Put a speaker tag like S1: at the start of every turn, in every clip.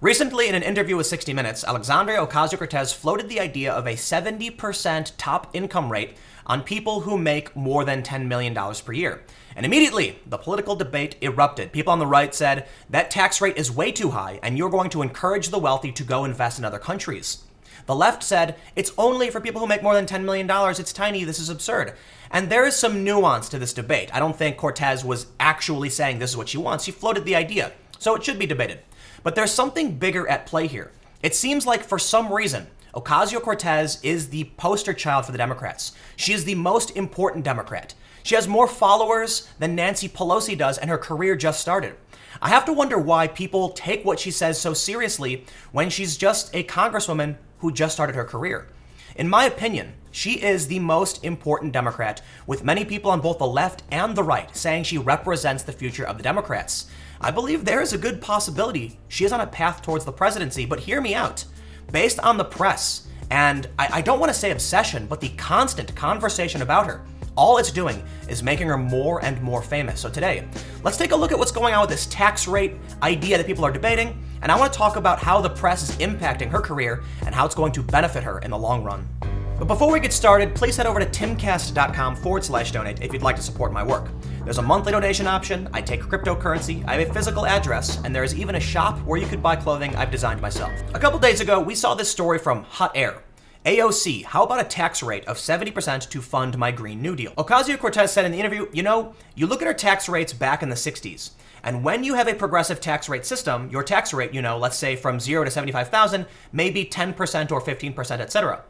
S1: Recently, in an interview with 60 Minutes, Alexandria Ocasio-Cortez floated the idea of a 70% top income rate on people who make more than $10 million per year. And immediately, the political debate erupted. People on the right said that tax rate is way too high, and you're going to encourage the wealthy to go invest in other countries. The left said it's only for people who make more than $10 million. It's tiny. This is absurd. And there is some nuance to this debate. I don't think Cortez was actually saying this is what she wants. She floated the idea, so it should be debated. But there's something bigger at play here. It seems like for some reason, Ocasio-Cortez is the poster child for the Democrats. She is the most important Democrat. She has more followers than Nancy Pelosi does, and her career just started. I have to wonder why people take what she says so seriously when she's just a congresswoman who just started her career. In my opinion, she is the most important Democrat, with many people on both the left and the right saying she represents the future of the Democrats. I believe there is a good possibility she is on a path towards the presidency, but hear me out. Based on the press, and I don't want to say obsession, but the constant conversation about her, all it's doing is making her more and more famous. So today, let's take a look at what's going on with this tax rate idea that people are debating, and I want to talk about how the press is impacting her career and how it's going to benefit her in the long run. But before we get started, please head over to timcast.com/donate if you'd like to support my work. There's a monthly donation option, I take cryptocurrency, I have a physical address, and there is even a shop where you could buy clothing I've designed myself. A couple days ago, we saw this story from Hot Air. AOC, how about a tax rate of 70% to fund my Green New Deal? Ocasio-Cortez said in the interview, you look at our tax rates back in the 60s, and when you have a progressive tax rate system, your tax rate, let's say from 0 to 75,000, maybe 10% or 15%, etc.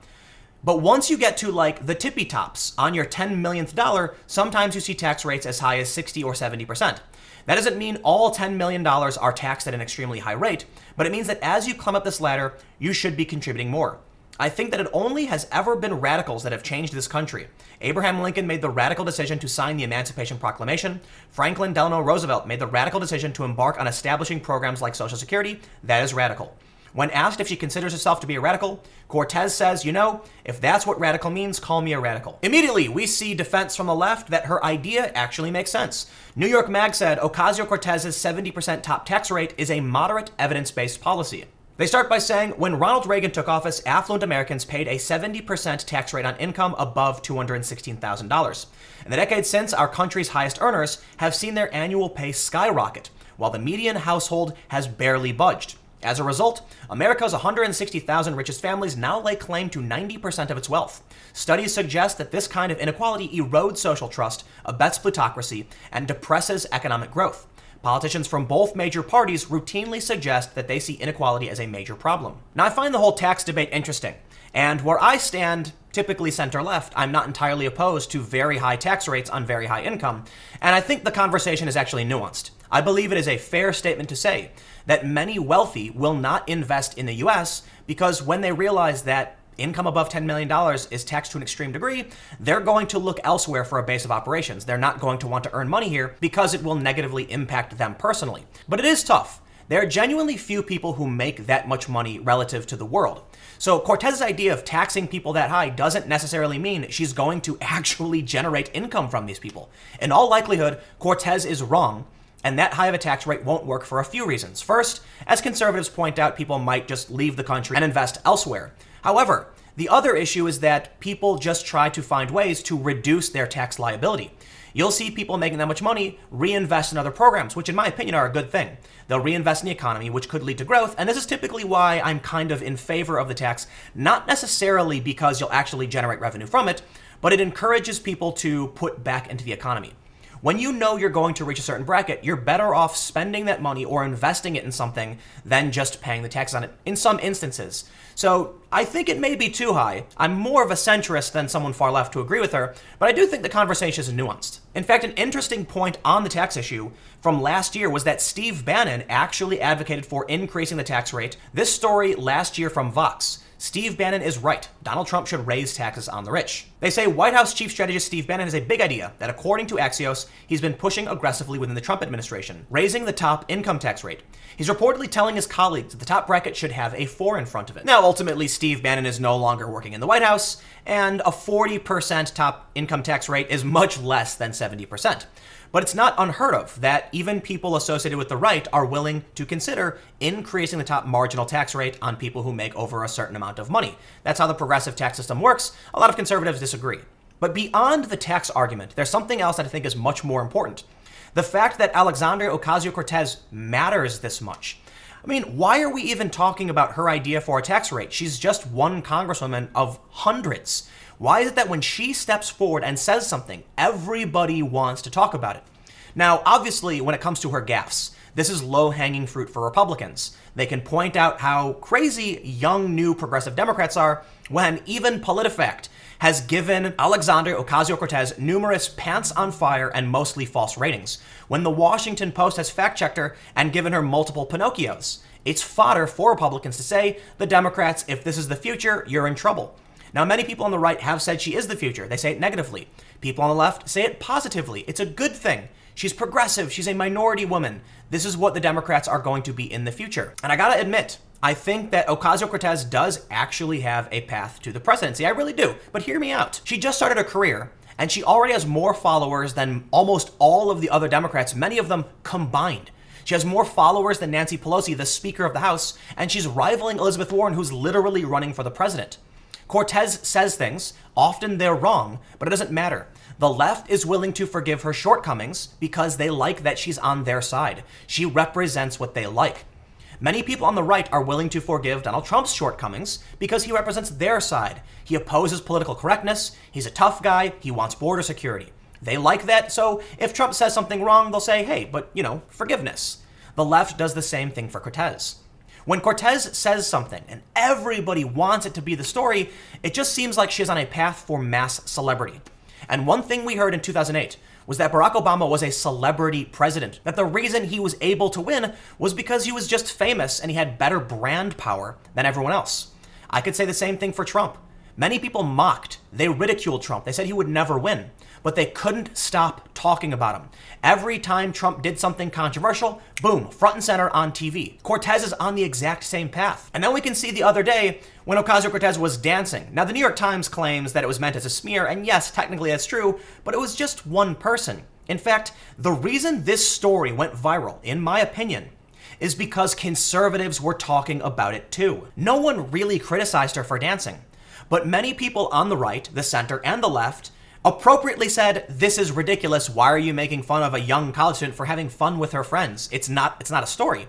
S1: But once you get to like the tippy tops on your 10 millionth dollar, sometimes you see tax rates as high as 60 or 70%. That doesn't mean all $10 million are taxed at an extremely high rate, but it means that as you climb up this ladder, you should be contributing more. I think that it only has ever been radicals that have changed this country. Abraham Lincoln made the radical decision to sign the Emancipation Proclamation. Franklin Delano Roosevelt made the radical decision to embark on establishing programs like Social Security. That is radical. When asked if she considers herself to be a radical, Cortez says, if that's what radical means, call me a radical. Immediately, we see defense from the left that her idea actually makes sense. New York Mag said Ocasio-Cortez's 70% top tax rate is a moderate, evidence-based policy. They start by saying, when Ronald Reagan took office, affluent Americans paid a 70% tax rate on income above $216,000. In the decades since, our country's highest earners have seen their annual pay skyrocket, while the median household has barely budged. As a result, America's 160,000 richest families now lay claim to 90% of its wealth. Studies suggest that this kind of inequality erodes social trust, abets plutocracy, and depresses economic growth. Politicians from both major parties routinely suggest that they see inequality as a major problem. Now, I find the whole tax debate interesting, and where I stand, typically center-left, I'm not entirely opposed to very high tax rates on very high income, and I think the conversation is actually nuanced. I believe it is a fair statement to say that many wealthy will not invest in the US because when they realize that income above $10 million is taxed to an extreme degree, they're going to look elsewhere for a base of operations. They're not going to want to earn money here because it will negatively impact them personally. But it is tough. There are genuinely few people who make that much money relative to the world. So Cortez's idea of taxing people that high doesn't necessarily mean she's going to actually generate income from these people. In all likelihood, Cortez is wrong, and that high of a tax rate won't work for a few reasons. First, as conservatives point out, people might just leave the country and invest elsewhere. However, the other issue is that people just try to find ways to reduce their tax liability. You'll see people making that much money reinvest in other programs, which in my opinion are a good thing. They'll reinvest in the economy, which could lead to growth, and this is typically why I'm kind of in favor of the tax, not necessarily because you'll actually generate revenue from it, but it encourages people to put back into the economy. When you know you're going to reach a certain bracket, you're better off spending that money or investing it in something than just paying the tax on it in some instances. So I think it may be too high. I'm more of a centrist than someone far left to agree with her, but I do think the conversation is nuanced. In fact, an interesting point on the tax issue from last year was that Steve Bannon actually advocated for increasing the tax rate. This story last year from Vox. Steve Bannon is right. Donald Trump should raise taxes on the rich. They say White House chief strategist Steve Bannon has a big idea that, according to Axios, he's been pushing aggressively within the Trump administration, raising the top income tax rate. He's reportedly telling his colleagues that the top bracket should have a 4 in front of it. Now, ultimately, Steve Bannon is no longer working in the White House, and a 40% top income tax rate is much less than 70%. But it's not unheard of that even people associated with the right are willing to consider increasing the top marginal tax rate on people who make over a certain amount of money. That's how the progressive tax system works. A lot of conservatives disagree. But beyond the tax argument, there's something else that I think is much more important. The fact that Alexandria Ocasio-Cortez matters this much. I mean, why are we even talking about her idea for a tax rate? She's just one congresswoman of hundreds. Why is it that when she steps forward and says something, everybody wants to talk about it? Now, obviously, when it comes to her gaffes, this is low-hanging fruit for Republicans. They can point out how crazy young, new progressive Democrats are when even PolitiFact has given Alexandria Ocasio-Cortez numerous pants-on-fire and mostly false ratings, when the Washington Post has fact-checked her and given her multiple Pinocchios. It's fodder for Republicans to say, the Democrats, if this is the future, you're in trouble. Now, many people on the right have said she is the future. They say it negatively. People on the left say it positively. It's a good thing. She's progressive. She's a minority woman. This is what the Democrats are going to be in the future. And I gotta admit, I think that Ocasio-Cortez does actually have a path to the presidency. I really do. But hear me out. She just started her career, and she already has more followers than almost all of the other Democrats, many of them combined. She has more followers than Nancy Pelosi, the Speaker of the House, and she's rivaling Elizabeth Warren, who's literally running for the president. Cortez says things, often they're wrong, but it doesn't matter. The left is willing to forgive her shortcomings because they like that she's on their side. She represents what they like. Many people on the right are willing to forgive Donald Trump's shortcomings because he represents their side. He opposes political correctness, he's a tough guy, he wants border security. They like that, so if Trump says something wrong, they'll say, hey, but, forgiveness. The left does the same thing for Cortez. When Cortez says something and everybody wants it to be the story, it just seems like she's on a path for mass celebrity. And one thing we heard in 2008 was that Barack Obama was a celebrity president, that the reason he was able to win was because he was just famous and he had better brand power than everyone else. I could say the same thing for Trump. Many people mocked, they ridiculed Trump, they said he would never win, but they couldn't stop talking about him. Every time Trump did something controversial, boom, front and center on TV. Cortez is on the exact same path. And then we can see the other day when Ocasio-Cortez was dancing. Now, the New York Times claims that it was meant as a smear, and yes, technically that's true, but it was just one person. In fact, the reason this story went viral, in my opinion, is because conservatives were talking about it too. No one really criticized her for dancing, but many people on the right, the center, and the left appropriately said, this is ridiculous. Why are you making fun of a young college student for having fun with her friends? It's not a story.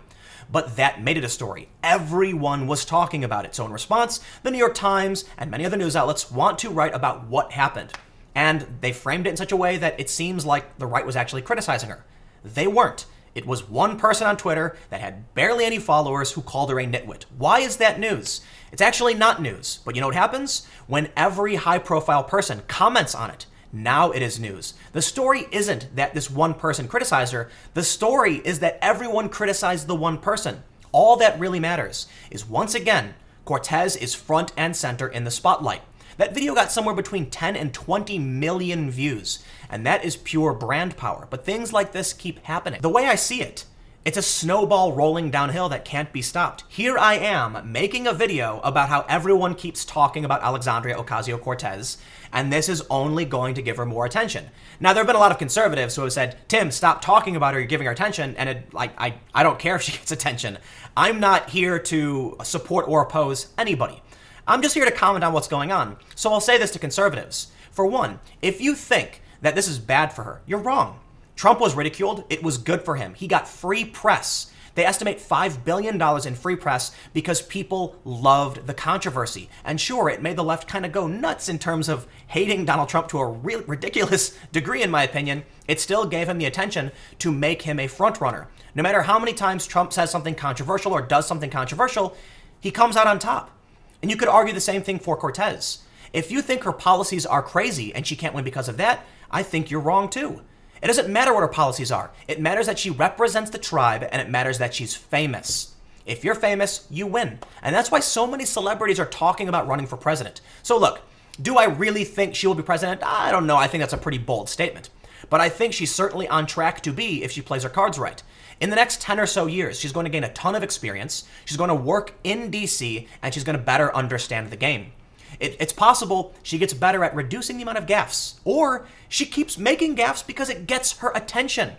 S1: But that made it a story. Everyone was talking about it. So in response, the New York Times and many other news outlets want to write about what happened. And they framed it in such a way that it seems like the right was actually criticizing her. They weren't. It was one person on Twitter that had barely any followers who called her a nitwit. Why is that news? It's actually not news. But you know what happens? When every high-profile person comments on it, now it is news. The story isn't that this one person criticized her. The story is that everyone criticized the one person. All that really matters is, once again, Cortez is front and center in the spotlight. That video got somewhere between 10 and 20 million views, and that is pure brand power. But things like this keep happening. The way I see it, it's a snowball rolling downhill that can't be stopped. Here I am making a video about how everyone keeps talking about Alexandria Ocasio-Cortez, and this is only going to give her more attention. Now, there have been a lot of conservatives who have said, Tim, stop talking about her, you're giving her attention, and I don't care if she gets attention. I'm not here to support or oppose anybody. I'm just here to comment on what's going on. So I'll say this to conservatives. For one, if you think that this is bad for her, you're wrong. Trump was ridiculed. It was good for him. He got free press. They estimate $5 billion in free press because people loved the controversy. And sure, it made the left kind of go nuts in terms of hating Donald Trump to a real ridiculous degree, in my opinion. It still gave him the attention to make him a frontrunner. No matter how many times Trump says something controversial or does something controversial, he comes out on top. And you could argue the same thing for Cortez. If you think her policies are crazy and she can't win because of that, I think you're wrong too. It doesn't matter what her policies are. It matters that she represents the tribe, and it matters that she's famous. If you're famous, you win. And that's why so many celebrities are talking about running for president. So look, do I really think she will be president? I don't know. I think that's a pretty bold statement. But I think she's certainly on track to be if she plays her cards right. In the next 10 or so years, she's going to gain a ton of experience. She's going to work in DC, and she's going to better understand the game. It's possible she gets better at reducing the amount of gaffes, or she keeps making gaffes because it gets her attention.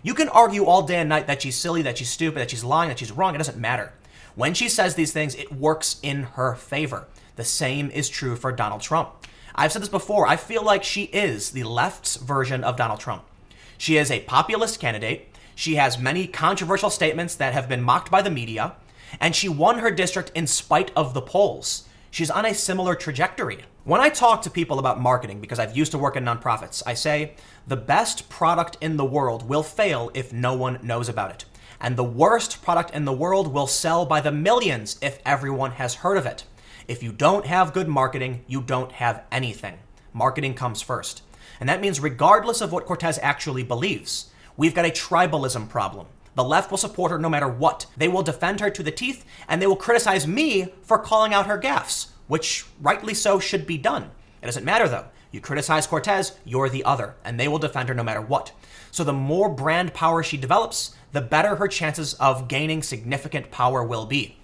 S1: You can argue all day and night that she's silly, that she's stupid, that she's lying, that she's wrong. It doesn't matter. When she says these things, it works in her favor. The same is true for Donald Trump. I've said this before. I feel like she is the left's version of Donald Trump. She is a populist candidate. She has many controversial statements that have been mocked by the media, and she won her district in spite of the polls. She's on a similar trajectory. When I talk to people about marketing, because I've used to work in nonprofits, I say the best product in the world will fail if no one knows about it. And the worst product in the world will sell by the millions if everyone has heard of it. If you don't have good marketing, you don't have anything. Marketing comes first. And that means regardless of what Cortez actually believes, we've got a tribalism problem. The left will support her no matter what. They will defend her to the teeth, and they will criticize me for calling out her gaffes, which rightly so should be done. It doesn't matter though. You criticize Cortez, you're the other, and they will defend her no matter what. So the more brand power she develops, the better her chances of gaining significant power will be.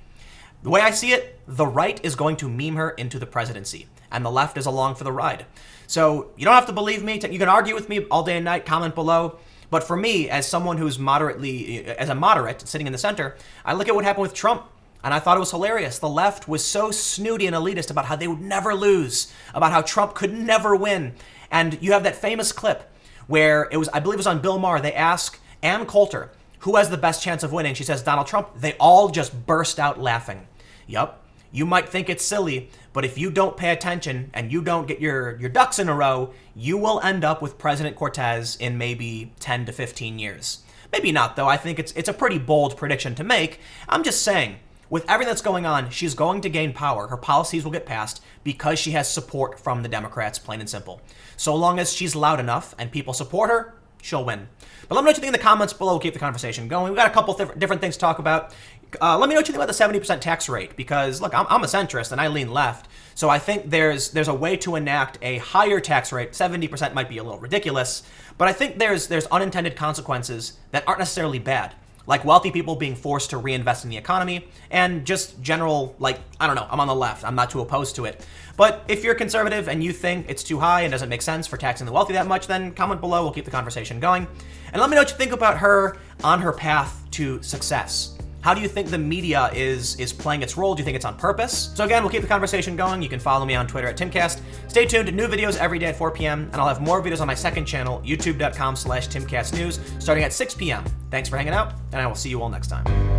S1: The way I see it, the right is going to meme her into the presidency, and the left is along for the ride. So you don't have to believe me. You can argue with me all day and night, comment below. But for me, as someone who's as a moderate sitting in the center, I look at what happened with Trump, and I thought it was hilarious. The left was so snooty and elitist about how they would never lose, about how Trump could never win. And you have that famous clip where I believe it was on Bill Maher, they ask Ann Coulter, who has the best chance of winning? She says, Donald Trump. They all just burst out laughing. Yup. You might think it's silly, but if you don't pay attention and you don't get your ducks in a row, you will end up with President Cortez in maybe 10 to 15 years. Maybe not, though. I think it's a pretty bold prediction to make. I'm just saying, with everything that's going on, she's going to gain power. Her policies will get passed because she has support from the Democrats, plain and simple. So long as she's loud enough and people support her, she'll win. But let me know what you think in the comments below. We'll keep the conversation going. We've got a couple different things to talk about. Let me know what you think about the 70% tax rate, because look, I'm a centrist and I lean left. So I think there's a way to enact a higher tax rate. 70% might be a little ridiculous, but I think there's unintended consequences that aren't necessarily bad, like wealthy people being forced to reinvest in the economy and just general, I don't know, I'm on the left. I'm not too opposed to it. But if you're conservative and you think it's too high and doesn't make sense for taxing the wealthy that much, then comment below. We'll keep the conversation going. And let me know what you think about her on her path to success. How do you think the media is playing its role? Do you think it's on purpose? So again, we'll keep the conversation going. You can follow me on Twitter at Timcast. Stay tuned to new videos every day at 4 p.m. And I'll have more videos on my second channel, youtube.com/TimCastNews, starting at 6 p.m. Thanks for hanging out, and I will see you all next time.